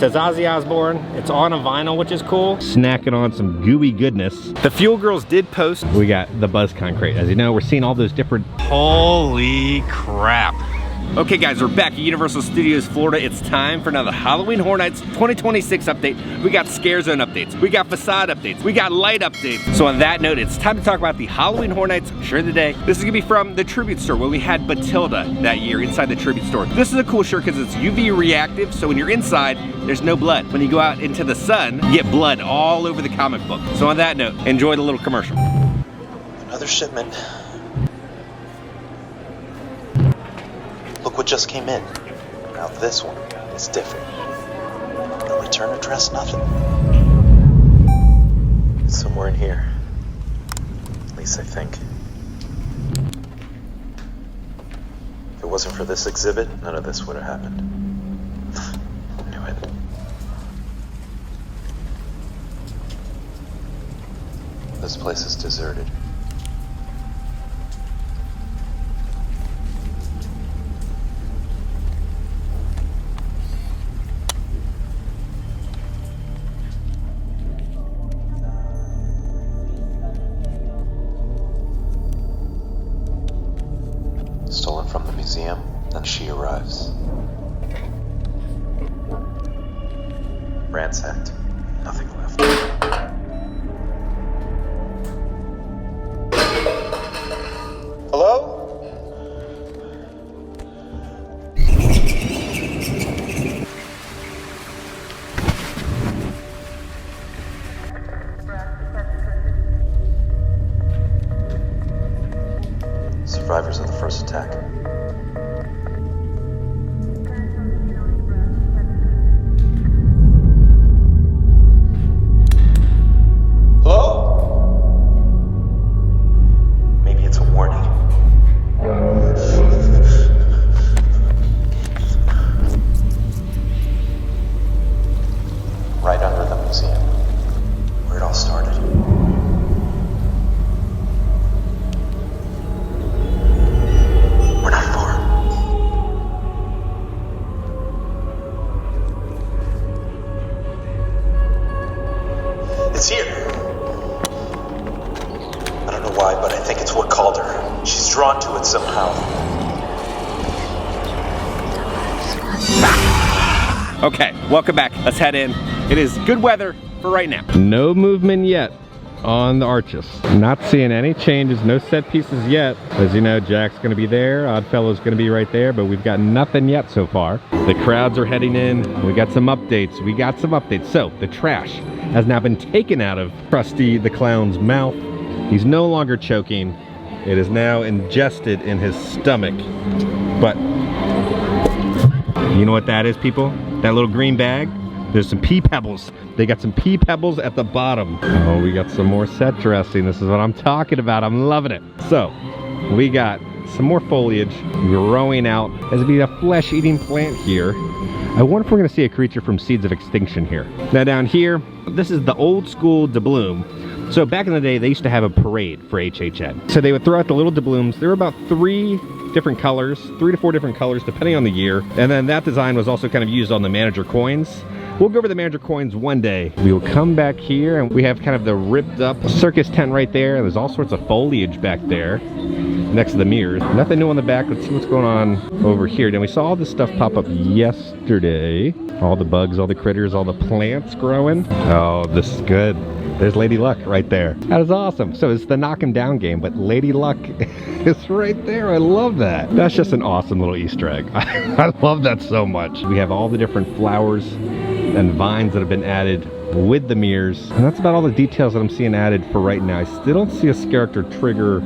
It says Ozzy Osbourne. It's on a vinyl, which is cool. Snacking on some gooey goodness. The Fuel Girls did post. We got the Buzz Concrete. As you know, we're seeing all those different... Holy crap. Okay guys, we're back at Universal Studios Florida. It's time for another Halloween Horror Nights 2026 update. We got Scare Zone updates. We got facade updates. We got light updates. So on that note, it's time to talk about the Halloween Horror Nights shirt of the day. This is gonna be from the Tribute Store where we had Batilda that year inside the Tribute Store. This is a cool shirt because it's UV reactive, so when you're inside, there's no blood. When you go out into the sun, you get blood all over the comic book. So on that note, enjoy the little commercial. Another shipment. Look what just came in. Now this one is different. No return address, nothing. It's somewhere in here. At least I think. If it wasn't for this exhibit, none of this would have happened. I knew it. This place is deserted. Stolen from the museum, then she arrives. Ransacked. Nothing left. Hello? Survivors of the first attack. Hello? Maybe it's a warning. Right under the museum, where it all started. It's here. I don't know why, but I think it's what called her. She's drawn to it somehow. Okay, welcome back. Let's head in. It is good weather for right now. No movement yet on the arches. Not seeing any changes, no set pieces yet. As you know, Jack's gonna be there, Oddfellow's gonna be right there, but we've got nothing yet so far. The crowds are heading in. We got some updates. So, the trash has now been taken out of Krusty the Clown's mouth. He's no longer choking. It is now ingested in his stomach. But, you know what that is, people? That little green bag? There's some pea pebbles. They got some pea pebbles at the bottom. Oh, we got some more set dressing. This is what I'm talking about. I'm loving it. So, we got some more foliage growing out. As be a flesh-eating plant here. I wonder if we're gonna see a creature from Seeds of Extinction here. Now down here, this is the old school doubloon. So back in the day, they used to have a parade for HHN. So they would throw out the little doubloons. There were about 3 different colors, 3 to 4 different colors, depending on the year. And then that design was also kind of used on the manager coins. We'll go over the manager coins one day. We will come back here and we have kind of the ripped up circus tent right there. There's all sorts of foliage back there next to the mirrors. Nothing new on the back. Let's see what's going on over here. Then we saw all this stuff pop up yesterday. All the bugs, all the critters, all the plants growing. Oh, this is good. There's Lady Luck right there. That is awesome. So it's the knock 'em down game, but Lady Luck is right there. I love that. That's just an awesome little Easter egg. I love that so much. We have all the different flowers and vines that have been added with the mirrors. And that's about all the details that I'm seeing added for right now. I still don't see a character trigger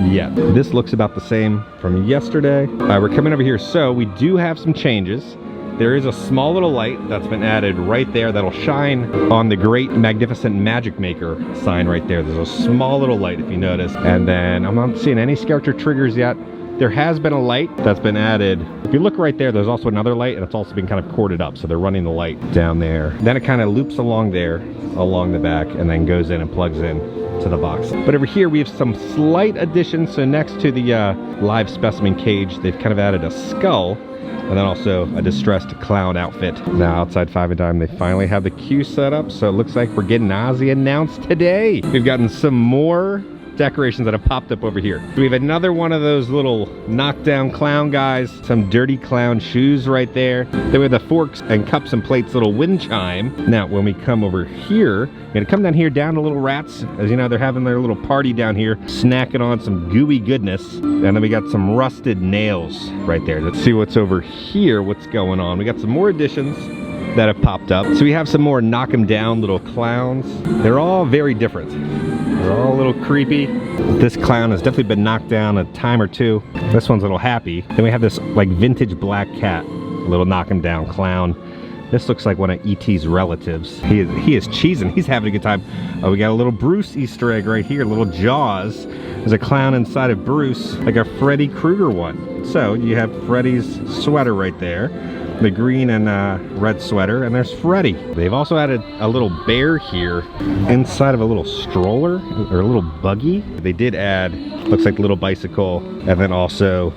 yet. This looks about the same from yesterday. We're coming over here. So we do have some changes. There is a small little light that's been added right there that'll shine on the Great Magnificent Magic Maker sign right there. There's a small little light if you notice. And then I'm not seeing any character triggers yet. There has been a light that's been added. If you look right there, there's also another light, and it's also been kind of corded up, so they're running the light down there. Then it kind of loops along there, along the back, and then goes in and plugs in to the box. But over here we have some slight additions. So next to the live specimen cage, they've kind of added a skull. and then also a distressed clown outfit. Now outside Five and Dime, they finally have the queue set up, so it looks like we're getting Ozzy announced today. We've gotten some more decorations that have popped up over here. We have another one of those little knockdown clown guys, some dirty clown shoes right there. Then we have the forks and cups and plates little wind chime. Now when we come over here, we're gonna come down here down to Little Rats. As you know, they're having their little party down here, snacking on some gooey goodness. And then we got some rusted nails right there. Let's see what's over here, what's going on. We got some more additions that have popped up. So we have some more knock 'em down little clowns. They're all very different. They're all a little creepy. This clown has definitely been knocked down a time or two. This one's a little happy. Then we have this like vintage black cat, a little knock 'em down clown. This looks like one of E.T.'s relatives. He is cheesing. He's having a good time. We got a little Bruce Easter egg right here, little Jaws. There's a clown inside of Bruce, like a Freddy Krueger one. So you have Freddy's sweater right there, the green and red sweater, and there's Freddy. They've also added a little bear here inside of a little stroller or a little buggy. They did add, looks like the little bicycle, and then also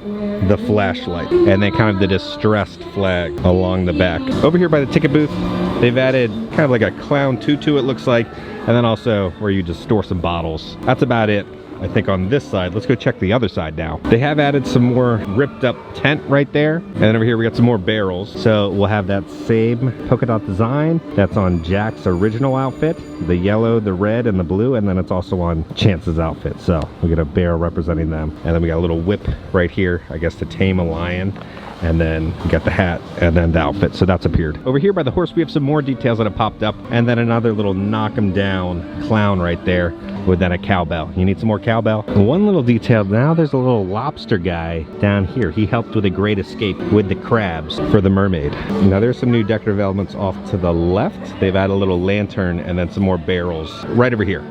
the flashlight, and then kind of the distressed flag along the back. Over here by the ticket booth, they've added kind of like a clown tutu, it looks like, and then also where you just store some bottles. That's about it, I think, on this side. Let's go check the other side now. They have added some more ripped up tent right there. And then over here we got some more barrels. So we'll have that same polka dot design that's on Jack's original outfit. The yellow, the red, and the blue. And then it's also on Chance's outfit. So we get a barrel representing them. And then we got a little whip right here, I guess to tame a lion. And then we got the hat and then the outfit, so that's appeared. Over here by the horse, we have some more details that have popped up, and then another little knock 'em down clown right there with then a cowbell. You need some more cowbell? One little detail, now there's a little lobster guy down here. He helped with a great escape with the crabs for the mermaid. Now there's some new decorative elements off to the left. They've added a little lantern and then some more barrels right over here.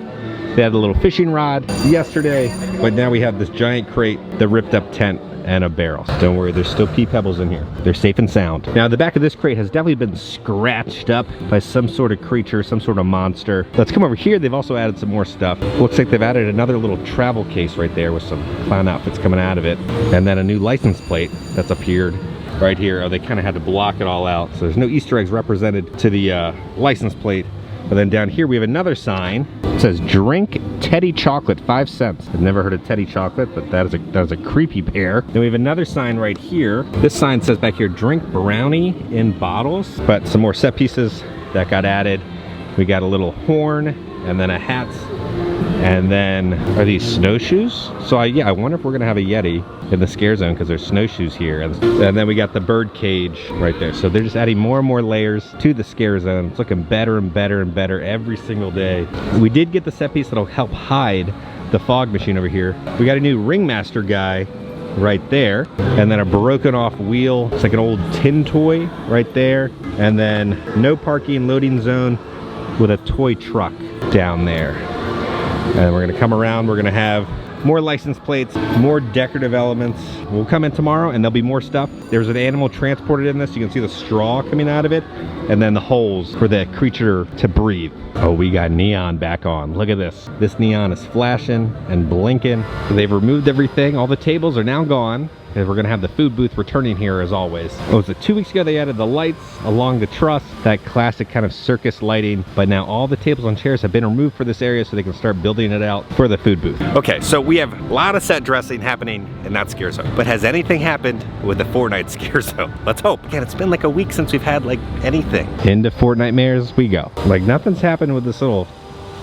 They had a little fishing rod yesterday, but now we have this giant crate, the ripped up tent, and a barrel. Don't worry, there's still pea pebbles in here. They're safe and sound. Now the back of this crate has definitely been scratched up by some sort of creature, some sort of monster. Let's come over here. They've also added some more stuff. Looks like they've added another little travel case right there with some clown outfits coming out of it. And then a new license plate that's appeared right here. Oh, they kind of had to block it all out. So there's no Easter eggs represented to the license plate. But then down here we have another sign. It says drink Teddy chocolate, 5 cents. I've never heard of Teddy chocolate, but that is a creepy pair. Then we have another sign right here. This sign says back here, drink brownie in bottles. But some more set pieces that got added. We got a little horn and then a hat. And then, are these snowshoes? So yeah, I wonder if we're gonna have a Yeti in the scare zone because there's snowshoes here. And then we got the bird cage right there. So they're just adding more and more layers to the scare zone. It's looking better and better and better every single day. We did get the set piece that'll help hide the fog machine over here. We got a new ringmaster guy right there, and then a broken off wheel. It's like an old tin toy right there. And then no parking loading zone with a toy truck down there. And we're gonna come around, we're gonna have more license plates, more decorative elements. We'll come in tomorrow and there'll be more stuff. There's an animal transported in this. You can see the straw coming out of it, and then the holes for the creature to breathe. Oh, we got neon back on. Look at this. This neon is flashing and blinking. They've removed everything. All the tables are now gone. And we're gonna have the food booth returning here as always. Oh, was it 2 weeks ago they added the lights along the truss, that classic kind of circus lighting, but now all the tables and chairs have been removed for this area so they can start building it out for the food booth. Okay, so we have a lot of set dressing happening in that scare zone, but has anything happened with the Fortnite scare zone? Let's hope. Again, it's been like a week since we've had like anything. Into Fortnite mares we go. Like nothing's happened with this little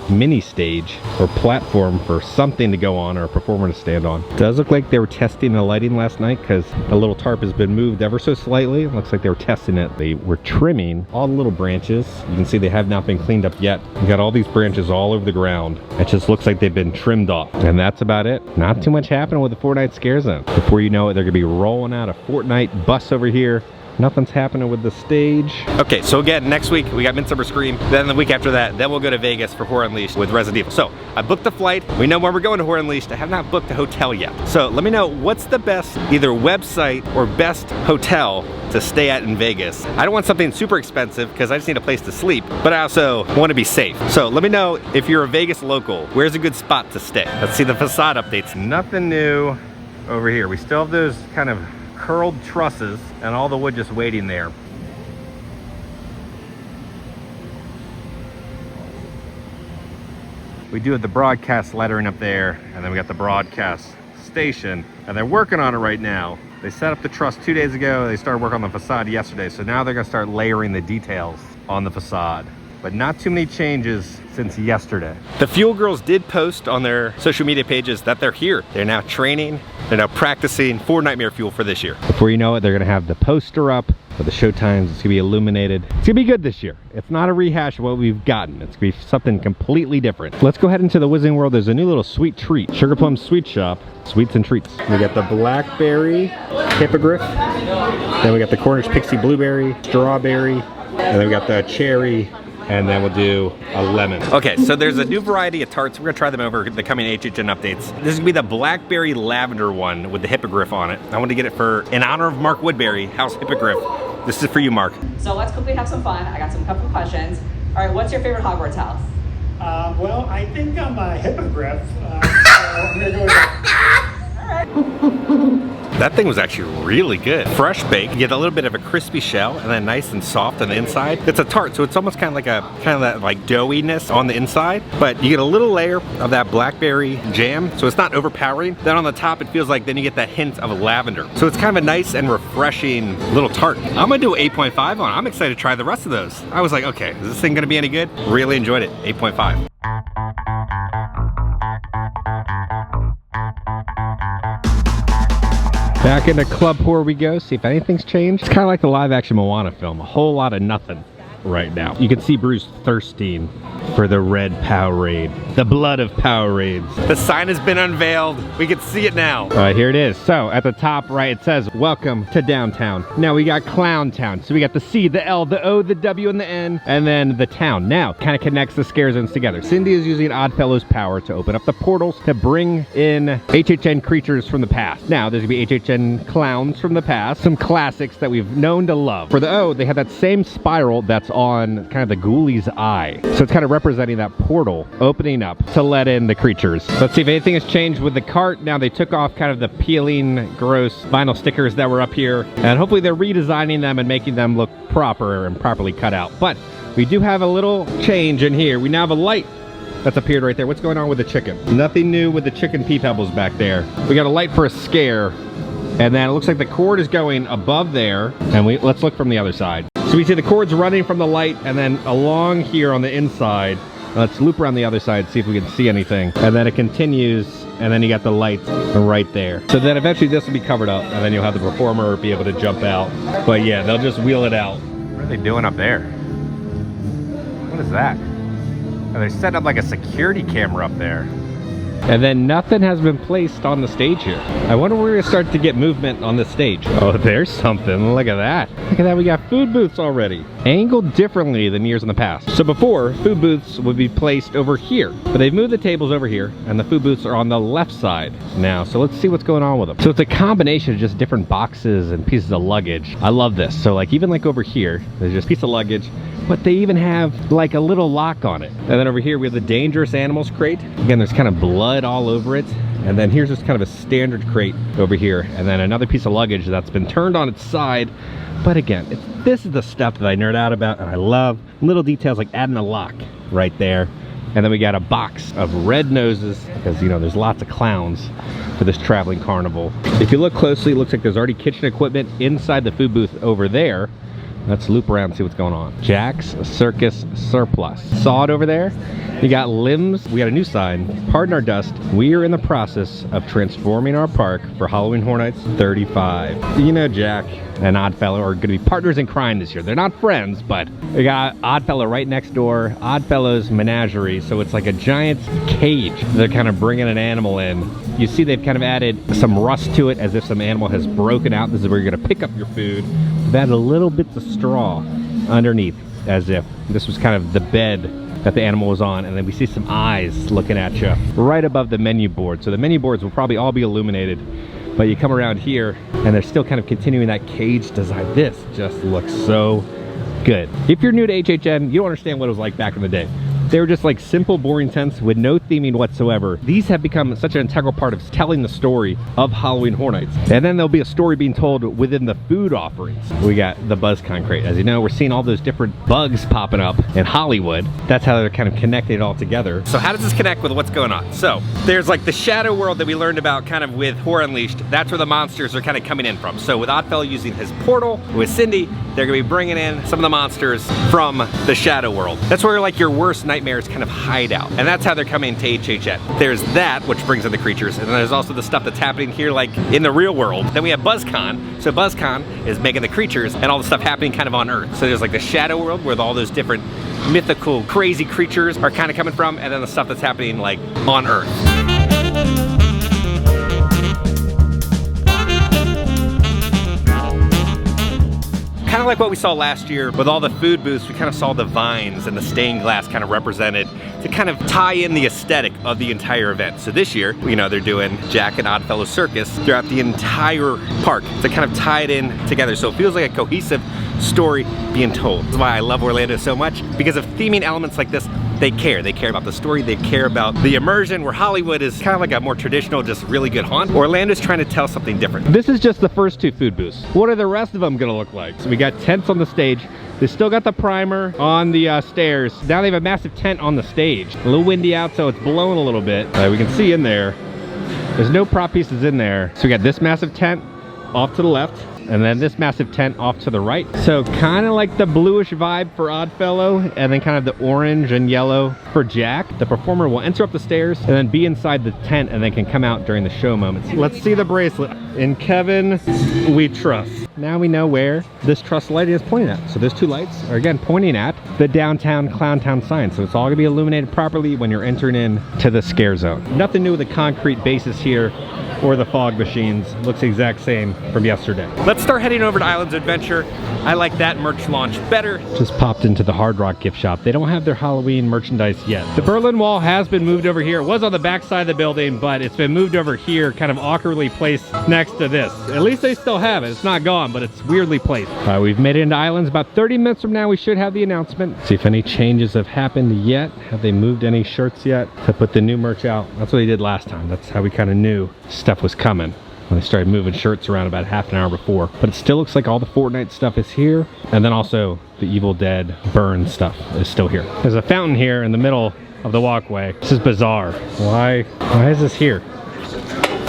mini stage or platform for something to go on or a performer to stand on. It does look like they were testing the lighting last night because the little tarp has been moved ever so slightly. It looks like they were testing it. They were trimming all the little branches. You can see they have not been cleaned up yet. You got all these branches all over the ground. It just looks like they've been trimmed off, and that's about it. Not too much happening with the Fortnite scare zone. Before you know it, they're gonna be rolling out a Fortnite bus over here. Nothing's happening with the stage. Okay, so again, next week we got Midsummer Scream. Then the week after that, then we'll go to Vegas for Horror Unleashed with Resident Evil. So I booked the flight. We know when we're going to Horror Unleashed. I have not booked a hotel yet. So let me know what's the best either website or best hotel to stay at in Vegas. I don't want something super expensive because I just need a place to sleep, but I also want to be safe. So let me know if you're a Vegas local, where's a good spot to stay? Let's see the facade updates. Nothing new over here. We still have those kind of curled trusses and all the wood just waiting there. We do have the broadcast lettering up there, and then we got the broadcast station, and they're working on it right now. They set up the truss 2 days ago. They started work on the facade yesterday, so now they're gonna start layering the details on the facade. But not too many changes since yesterday. The Fuel Girls did post on their social media pages that they're here. They're now training, they're now practicing for Nightmare Fuel for this year. Before you know it, they're gonna have the poster up for the show times. It's gonna be illuminated. It's gonna be good this year. It's not a rehash of what we've gotten. It's gonna be something completely different. Let's go ahead into the Wizarding World. There's a new little sweet treat. Sugar Plum Sweet Shop, sweets and treats. We got the blackberry hippogriff. Then we got the Cornish pixie blueberry, strawberry, and then we got the cherry, and then we'll do a lemon. Okay, so there's a new variety of tarts. We're gonna try them over the coming HHN updates. This is gonna be the blackberry lavender one with the hippogriff on it. I want to get it in honor of Mark Woodbury, House Hippogriff. This is for you, Mark. So let's quickly have some fun. I got some couple questions. All right, what's your favorite Hogwarts house? Well, I think I'm a hippogriff, so I'm gonna go with that. All right. That thing was actually really good. Fresh baked, you get a little bit of a crispy shell and then nice and soft on the inside. It's a tart, so it's almost kind of that like doughiness on the inside, but you get a little layer of that blackberry jam, so it's not overpowering. Then on the top, it feels like then you get that hint of lavender. So it's kind of a nice and refreshing little tart. I'm gonna do 8.5 on it. I'm excited to try the rest of those. I was like, okay, is this thing gonna be any good? Really enjoyed it, 8.5. Back into Club Horror we go, see if anything's changed. It's kind of like the live action Moana film, a whole lot of nothing right now. You can see Bruce thirsting for the red Powerade, the blood of Powerades. The sign has been unveiled. We can see it now. All right, here it is. So at the top right, it says, welcome to downtown. Now we got Clown Town. So we got the C, the L, the O, the W, and the N, and then the town. Now, kind of connects the scare zones together. Cindy is using Oddfellow's power to open up the portals to bring in HHN creatures from the past. Now, there's gonna be HHN clowns from the past, some classics that we've known to love. For the O, they have that same spiral that's on kind of the ghoulies eye. So it's kind of representing that portal opening up to let in the creatures. Let's see if anything has changed with the cart. Now they took off kind of the peeling, gross vinyl stickers that were up here, and hopefully they're redesigning them and making them look proper and properly cut out. But we do have a little change in here. We now have a light that's appeared right there. What's going on with the chicken? Nothing new with the chicken pea pebbles back there. We got a light for a scare, and then it looks like the cord is going above there, and let's look from the other side. So we see the cords running from the light and then along here on the inside. Let's loop around the other side, see if we can see anything. And then it continues, and then you got the lights right there. So then eventually this will be covered up, and then you'll have the performer be able to jump out. But yeah, they'll just wheel it out. What are they doing up there? What is that? Oh, they set up like a security camera up there. And then nothing has been placed on the stage here. I wonder where we're gonna start to get movement on the stage. Oh, there's something. Look at that. Look at that, we got food booths already. Angled differently than years in the past. So before, food booths would be placed over here, but they've moved the tables over here, and the food booths are on the left side now. So let's see what's going on with them. So it's a combination of just different boxes and pieces of luggage. I love this. So like even like over here, there's just a piece of luggage, but they even have like a little lock on it. And then over here we have the dangerous animals crate. Again, there's kind of blood all over it. And then here's just kind of a standard crate over here. And then another piece of luggage that's been turned on its side. But again, this is the stuff that I nerd out about and I love. Little details like adding a lock right there. And then we got a box of red noses because, you know, there's lots of clowns for this traveling carnival. If you look closely, it looks like there's already kitchen equipment inside the food booth over there. Let's loop around and see what's going on. Jack's Circus Surplus. Saw it over there? You got limbs. We got a new sign. Pardon our dust. We are in the process of transforming our park for Halloween Horror Nights 35. You know Jack and Oddfellow are going to be partners in crime this year. They're not friends, but we got Oddfellow right next door. Oddfellow's menagerie. So it's like a giant cage. They're kind of bringing an animal in. You see they've kind of added some rust to it as if some animal has broken out. This is where you're going to pick up your food. They've added a little bits of straw underneath as if this was kind of the bed that the animal was on, and then we see some eyes looking at you right above the menu board. So the menu boards will probably all be illuminated, but you come around here and they're still kind of continuing that cage design. This just looks so good. If you're new to HHN, you don't understand what it was like back in the day. They were just like simple, boring tents with no theming whatsoever. These have become such an integral part of telling the story of Halloween Horror Nights. And then there'll be a story being told within the food offerings. We got the BuzzCon crate. As you know, we're seeing all those different bugs popping up in Hollywood. That's how they're kind of connected all together. So how does this connect with what's going on? So there's like the shadow world that we learned about kind of with Horror Unleashed. That's where the monsters are kind of coming in from. So with Oddfellow using his portal with Cindy, they're gonna be bringing in some of the monsters from the shadow world. That's where like your worst nightmares kind of hide out. And that's how they're coming to HHN. There's that, which brings in the creatures. And then there's also the stuff that's happening here like in the real world. Then we have BuzzCon. So BuzzCon is making the creatures and all the stuff happening kind of on Earth. So there's like the shadow world where all those different mythical, crazy creatures are kind of coming from, and then the stuff that's happening like on Earth. Kind of like what we saw last year with all the food booths, we kind of saw the vines and the stained glass kind of represented to kind of tie in the aesthetic of the entire event. So this year, you know, they're doing Jack and Oddfellow Circus throughout the entire park to kind of tie it in together. So it feels like a cohesive story being told. That's why I love Orlando so much, because of theming elements like this. They care. They care about the story. They care about the immersion, where Hollywood is kind of like a more traditional, just really good haunt. Orlando's trying to tell something different. This is just the first two food booths. What are the rest of them gonna look like? So we got tents on the stage. They still got the primer on the stairs. Now they have a massive tent on the stage. A little windy out, so it's blowing a little bit. We can see in there, there's no prop pieces in there. So we got this massive tent off to the left, and then this massive tent off to the right. So kind of like the bluish vibe for Oddfellow, and then kind of the orange and yellow for Jack. The performer will enter up the stairs and then be inside the tent, and then can come out during the show moments. Let's see the bracelet. In Kevin, we trust. Now we know where this trust light is pointing at. So those two lights are again pointing at the downtown Clowntown sign. So it's all gonna be illuminated properly when you're entering in to the scare zone. Nothing new with the concrete bases here or the fog machines. Looks the exact same from yesterday. Let's start heading over to Islands Adventure. I like that merch launch better. Just popped into the Hard Rock gift shop. They don't have their Halloween merchandise yet. The Berlin Wall has been moved over here. It was on the back side of the building, but it's been moved over here, kind of awkwardly placed next to this. At least they still have it. It's not gone, but it's weirdly placed. We've made it into Islands. About 30 minutes from now, we should have the announcement. See if any changes have happened yet. Have they moved any shirts yet to put the new merch out? That's what they did last time. That's how we kind of knew stuff was coming, when they started moving shirts around about half an hour before. But it still looks like all the Fortnite stuff is here. And then also the Evil Dead Burn stuff is still here. There's a fountain here in the middle of the walkway. This is bizarre. Why is this here?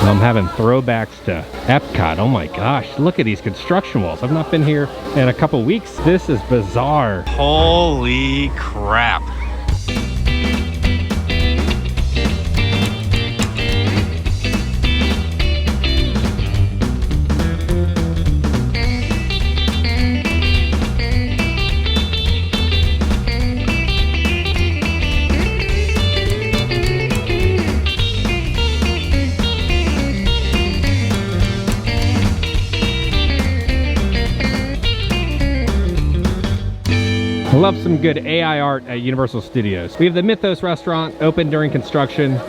I'm having throwbacks to Epcot. Oh my gosh, look at these construction walls. I've not been here in a couple weeks. This is bizarre. Holy crap. I love some good AI art at Universal Studios. We have the Mythos restaurant open during construction.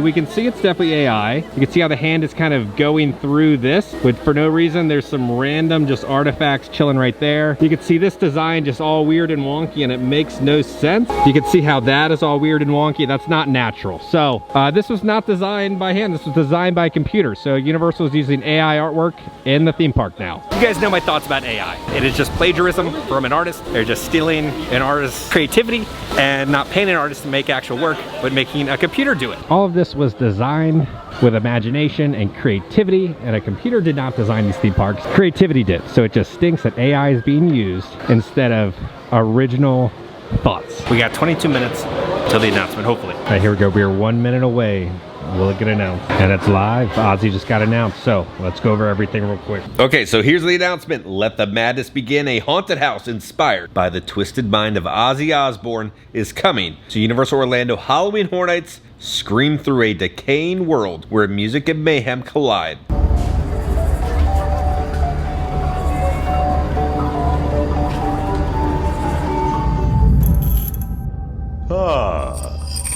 We can see it's definitely AI. You can see how the hand is kind of going through this, but for no reason. There's some random just artifacts chilling right there. You can see this design just all weird and wonky, and it makes no sense. You can see how that is all weird and wonky. That's not natural. So this was not designed by hand. This was designed by computer. So Universal is using AI artwork in the theme park now. You guys know my thoughts about AI. It is just plagiarism from an artist. They're just stealing an artist's creativity and not paying an artist to make actual work, but making a computer do it. All of this was designed with imagination and creativity, and a computer did not design these theme parks. Creativity did. So it just stinks that AI is being used instead of original thoughts. We got 22 minutes till the announcement, hopefully. All right, here we go. We are 1 minute away. Will it get announced? And it's live. Ozzy just got announced, so let's go over everything real quick. Okay, so here's the announcement. Let the madness begin. A haunted house inspired by the twisted mind of Ozzy Osbourne is coming to Universal Orlando Halloween Horror Nights. Scream through a decaying world where music and mayhem collide.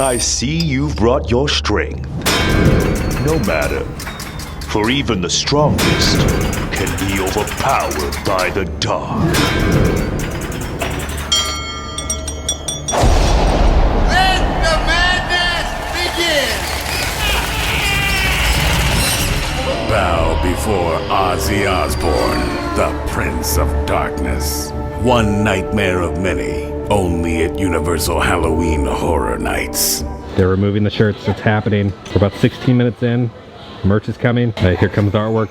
I see you've brought your strength. No matter, for even the strongest can be overpowered by the dark. Ozzy Osbourne, the Prince of Darkness. One nightmare of many, only at Universal Halloween Horror Nights. They're removing the shirts. It's happening. We're about 16 minutes in. Merch is coming. Here comes the artwork.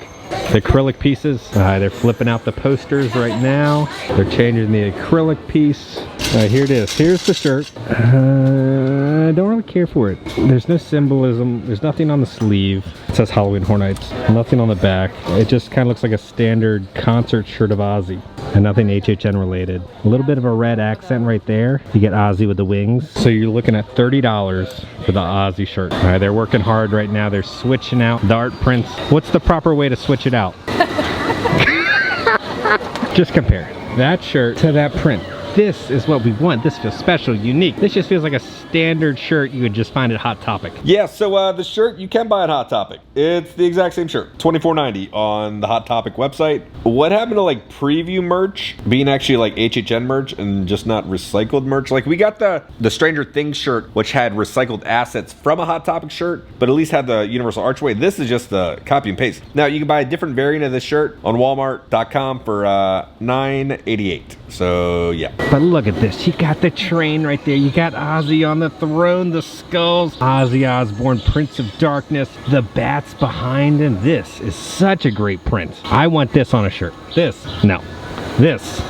The acrylic pieces. They're flipping out the posters right now. They're changing the acrylic piece. Here it is. Here's the shirt. I don't really care for it. There's no symbolism. There's nothing on the sleeve. It says Halloween Horror Nights. Nothing on the back. It just kind of looks like a standard concert shirt of Ozzy. And nothing HHN related. A little bit of a red accent right there. You get Ozzy with the wings. So you're looking at $30 for the Ozzy shirt. All right, they're working hard right now. They're switching out the art prints. What's the proper way to switch it out? Just compare that shirt to that print. This is what we want. This feels special, unique. This just feels like a standard shirt you would just find at Hot Topic. Yeah, so the shirt you can buy at Hot Topic. It's the exact same shirt, $24.90 on the Hot Topic website. What happened to like preview merch being actually like HHN merch and just not recycled merch? Like we got the Stranger Things shirt, which had recycled assets from a Hot Topic shirt, but at least had the Universal Archway. This is just the copy and paste. Now you can buy a different variant of this shirt on Walmart.com for $9.88. So yeah. But look at this. You got the train right there. You got Ozzy on the throne, the skulls, Ozzy Osbourne, Prince of Darkness, the bats behind him. This is such a great print. I want this on a shirt. This. No. This.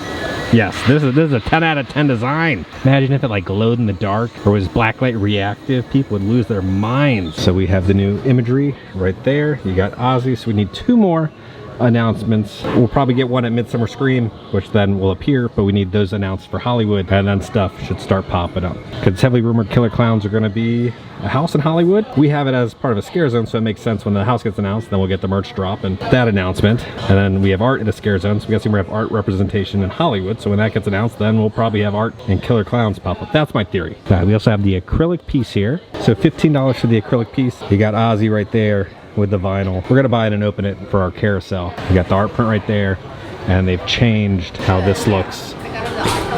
Yes, this is a 10 out of 10 design. Imagine if it like glowed in the dark or was blacklight reactive. People would lose their minds. So we have the new imagery right there. You got Ozzy, so we need 2 more announcements. We'll probably get one at Midsummer Scream, which then will appear, but we need those announced for Hollywood, and then stuff should start popping up. Because it's heavily rumored Killer Clowns are going to be a house in Hollywood. We have it as part of a scare zone, so it makes sense when the house gets announced, then we'll get the merch drop and that announcement. And then we have art in a scare zone, so we got to have art representation in Hollywood, so when that gets announced, then we'll probably have art and Killer Clowns pop up. That's my theory. We also have the acrylic piece here. So $15 for the acrylic piece. You got Ozzy right there with the vinyl. We're gonna buy it and open it for our carousel. We got the art print right there, and they've changed how this looks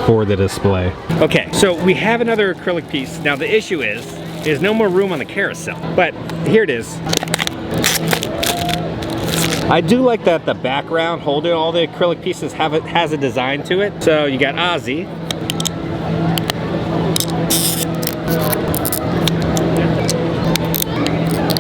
for the display. Okay, so we have another acrylic piece. Now the issue is, there's no more room on the carousel, but here it is. I do like that the background holding all the acrylic pieces has a design to it. So you got Ozzy.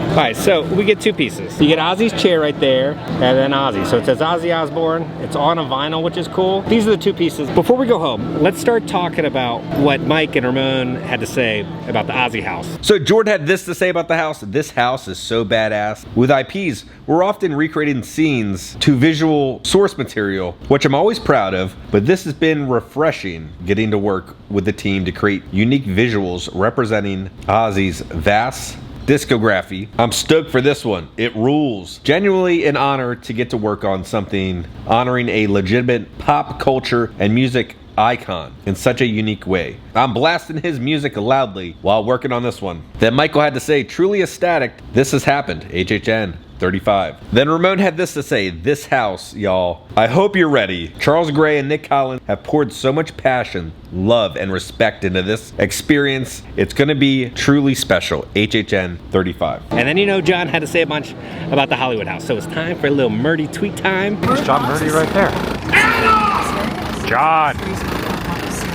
Alright, so we get 2 pieces. You get Ozzy's chair right there, and then Ozzy. So it says Ozzy Osbourne. It's on a vinyl, which is cool. These are the 2 pieces. Before we go home, let's start talking about what Mike and Ramon had to say about the Ozzy house. So Jordan had this to say about the house. This house is so badass. With IPs, we're often recreating scenes to visual source material, which I'm always proud of, but this has been refreshing getting to work with the team to create unique visuals representing Ozzy's vast discography. I'm stoked for this one. It rules. Genuinely an honor to get to work on something honoring a legitimate pop culture and music icon in such a unique way. I'm blasting his music loudly while working on this one. Then Michael had to say, truly ecstatic, this has happened, HHN 35. Then Ramon had this to say, this house, y'all. I hope you're ready. Charles Gray and Nick Collins have poured so much passion, love, and respect into this experience. It's gonna be truly special, HHN 35. And then you know John had to say a bunch about the Hollywood house. So it's time for a little Murdy tweet time. There's John Murdy right there. John!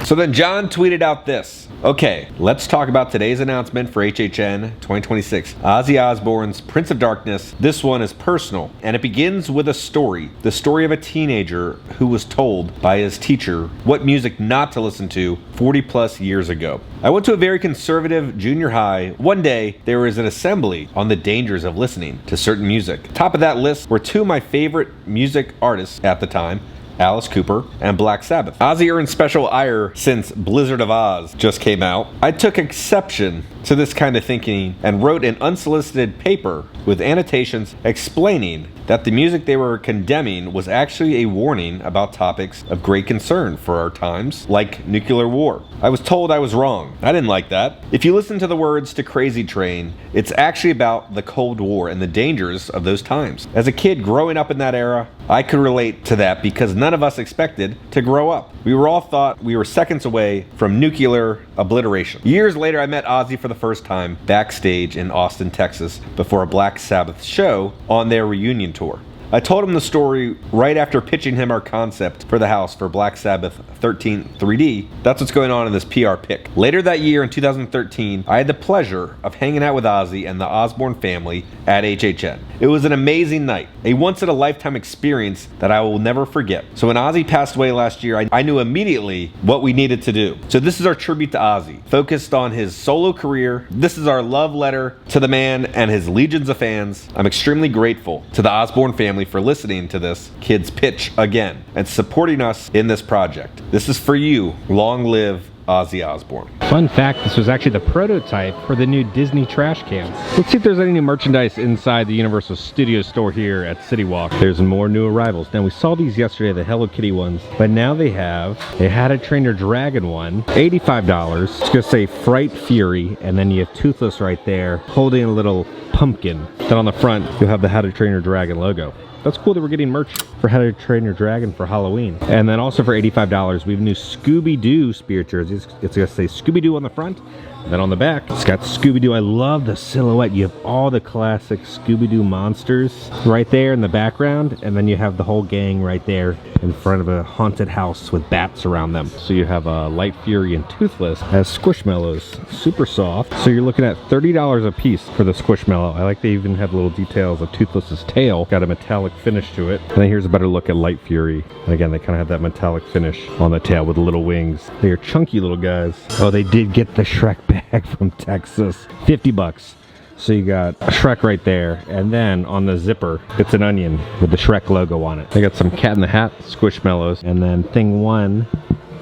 So then John tweeted out this. Okay, let's talk about today's announcement for HHN 2026. Ozzy Osbourne's Prince of Darkness. This one is personal, and it begins with a story. The story of a teenager who was told by his teacher what music not to listen to 40 plus years ago. I went to a very conservative junior high. One day, there was an assembly on the dangers of listening to certain music. Top of that list were 2 of my favorite music artists at the time, Alice Cooper and Black Sabbath. Ozzy earned special ire since Blizzard of Oz just came out. I took exception to this kind of thinking and wrote an unsolicited paper with annotations explaining that the music they were condemning was actually a warning about topics of great concern for our times, like nuclear war. I was told I was wrong. I didn't like that. If you listen to the words to Crazy Train, it's actually about the Cold War and the dangers of those times. As a kid growing up in that era, I could relate to that because none of us expected to grow up. We were all thought we were seconds away from nuclear obliteration. Years later, I met Ozzy for the first time backstage in Austin, Texas, before a Black Sabbath show on their reunion tour. I told him the story right after pitching him our concept for the house for Black Sabbath 13 3D. That's what's going on in this PR pic. Later that year in 2013, I had the pleasure of hanging out with Ozzy and the Osbourne family at HHN. It was an amazing night, a once-in-a-lifetime experience that I will never forget. So when Ozzy passed away last year, I knew immediately what we needed to do. So this is our tribute to Ozzy, focused on his solo career. This is our love letter to the man and his legions of fans. I'm extremely grateful to the Osbourne family for listening to this kid's pitch again and supporting us in this project. This is for you. Long live Ozzy Osbourne. Fun fact, this was actually the prototype for the new Disney trash cans. Let's see if there's any new merchandise inside the Universal Studios store here at City Walk. There's more new arrivals. Now we saw these yesterday, the Hello Kitty ones, but now they have a How to Train Your Dragon one, $85. It's gonna say Fright Fury, and then you have Toothless right there holding a little pumpkin. Then on the front, you'll have the How to Train Your Dragon logo. That's cool that we're getting merch for How to Train Your Dragon for Halloween. And then also for $85, we have new Scooby-Doo spirit jerseys. It's gonna say Scooby-Doo on the front, and then on the back, it's got Scooby-Doo. I love the silhouette. You have all the classic Scooby-Doo monsters right there in the background, and then you have the whole gang right there in front of a haunted house with bats around them. So you have Light Fury and Toothless as Squishmallows, super soft. So you're looking at $30 a piece for the Squishmallow. I like they even have little details of Toothless's tail, got a metallic finish to it. And then here's a better look at Light Fury. And again, they kind of have that metallic finish on the tail with the little wings. They are chunky little guys. Oh, they did get the Shrek bag from Texas, $50. So you got Shrek right there, and then on the zipper, it's an onion with the Shrek logo on it. They got some Cat in the Hat Squishmallows, and then Thing 1,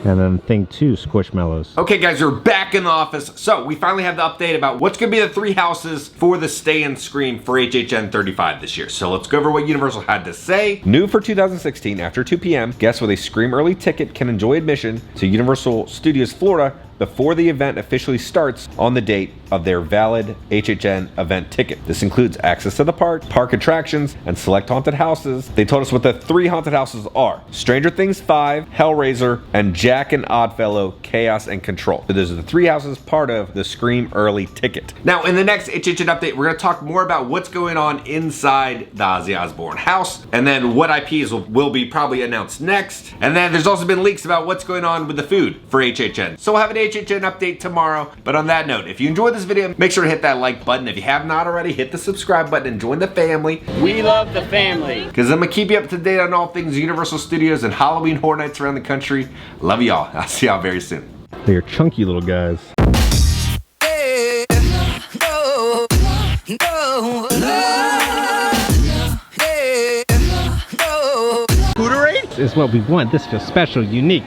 and then Thing 2 Squishmallows. Okay guys, we're back in the office. So we finally have the update about what's gonna be the 3 houses for the Stay and Scream for HHN 35 this year. So let's go over what Universal had to say. New for 2016, after 2 p.m., guests with a Scream early ticket can enjoy admission to Universal Studios Florida before the event officially starts on the date of their valid HHN event ticket. This includes access to the park attractions, and select haunted houses. They told us what the 3 haunted houses are: Stranger Things 5, Hellraiser, and Jack and Oddfellow Chaos and Control. So those are the 3 houses part of the Scream early ticket. Now in the next HHN update, we're gonna talk more about what's going on inside the Ozzy Osbourne house, and then what IPs will be probably announced next. And then there's also been leaks about what's going on with the food for HHN. So we'll have an HHN update tomorrow. But on that note, if you enjoyed this video, make sure to hit that like button. If you have not already, hit the subscribe button and join the family. We love the family. Because I'm gonna keep you up to date on all things Universal Studios and Halloween Horror Nights around the country. Love y'all. I'll see y'all very soon. They are chunky little guys. Is what we want. This feels special, unique.